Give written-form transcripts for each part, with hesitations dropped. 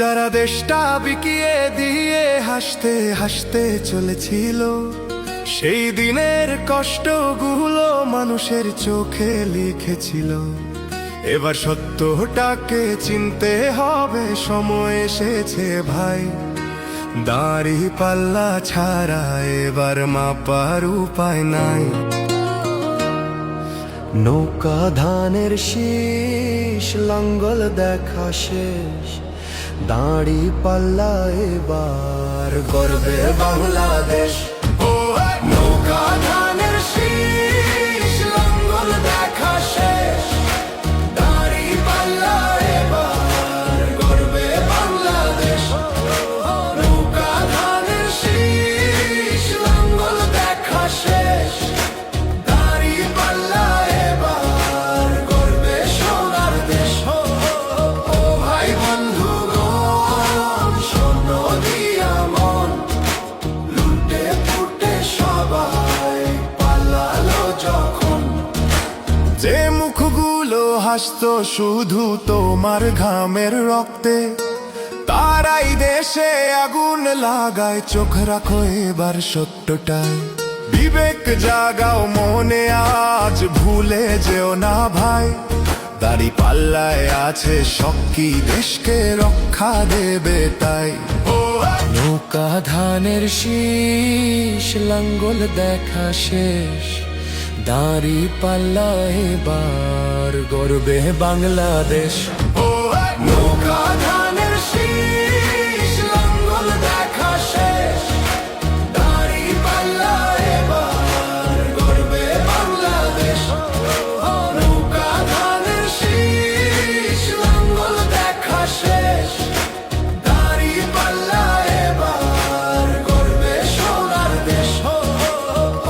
যারা দেশটা বিকিয়ে দিয়ে হাসতে হাসতে চলেছিল, সেই দিনের কষ্টগুলো মানুষের চোখে লিখেছিল। এবার সত্যটাকে চিনতে হবে, সময় এসেছে ভাই। দাড়ি পাল্লা ছাড়া এবার মাপার উপায় নাই। নৌকা ধানের শীষ, লাঙ্গল দেখা শেষ, দাড়ি পাল্লা এবার গর্বে বাংলাদেশ। নৌকা ধানের শীষ, লাঙ্গল দেখা শেষ, দাড়ি পাল্লা এবার গর্বে বাংলাদেশ। নৌকা ধানের শীষ, লাঙ্গল দেখা শেষ, দাড়ি পাল্লা এবার গর্বে সোনার দেশ। ও ভাই বন্ধুগণ, শোনো দিয়া মন, লুটে পুটে সবাই পালালো যখন। যে মুখগুলো হাসতো শুধু তোমার ঘামের রক্তে, তারাই দেশে আগুন লাগায়। চোখ রাখো এবার সত্যটায়, বিবেক জাগাও মনে, আজ ভুলে যেও না ভাই। দাড়ি পাল্লায় আছে শক্তি, দেশকে রক্ষা দেবে তাই। নৌকা ধানের শীষ, লাঙ্গল দেখা শেষ, দাড়ি পাল্লা এবার গর্বে বাংলাদেশ। নৌকা ধানের শীষ, লাঙ্গল দেখা শেষ, দাড়ি পাল্লা এবার গর্বে বাংলাদেশ। নৌকা ধানের শীষ, লাঙ্গল দেখা শেষ, দাড়ি পাল্লা এবার গর্বে সোনার দেশ।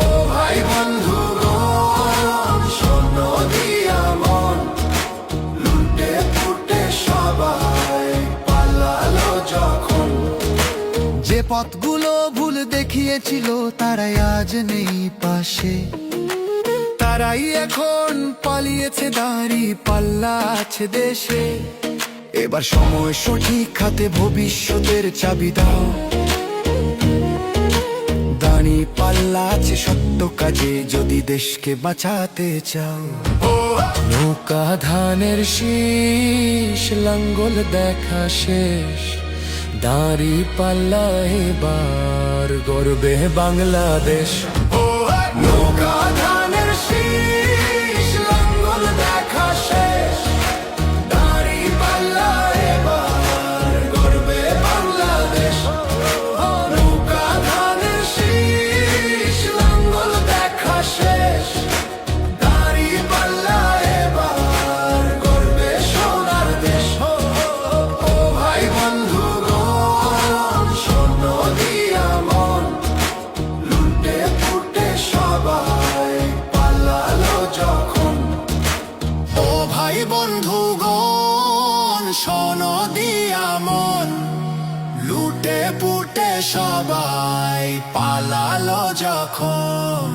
ও ভাই বন্ধুগণ, শোনো দিয়া মন, লুটে পুটে সবাই পালালো যখন। যে পথগুলো ভুল দেখিয়েছিল তারাই আজ নেই পাশে, তারাই এখন পালিয়েছে, দাড়ি পাল্লা আছে দেশে। এবার সময় সঠিক হাতে, ভবিষ্যতের চাবি দাও। দাড়ি পাল্লা আছে সত্য কাজে, যদি দেশকে বাঁচাতে চাও। নৌকা ধানের শীষ, লাঙ্গল দেখা শেষ, দাড়ি পাল্লা এবার গর্বে বাংলাদেশ। নৌকা ধানের শীষ, লাঙ্গল দেখা শেষ, দাড়ি পাল্লা এবার গর্বে বাংলাদেশ। নৌকা ধানের শীষ, লাঙ্গল দেখা শেষ, দাড়ি পাল্লা এবার গর্বে সোনার দেশ। ও ভাই বন্ধুগণ, শোনো দিয়া মন, লুটে পুটে সবাই পালালো যখন। ও ভাই বন্ধুগণ, শোনো দিয়া মন, লুটে পুটে সবাই পালালো যখন।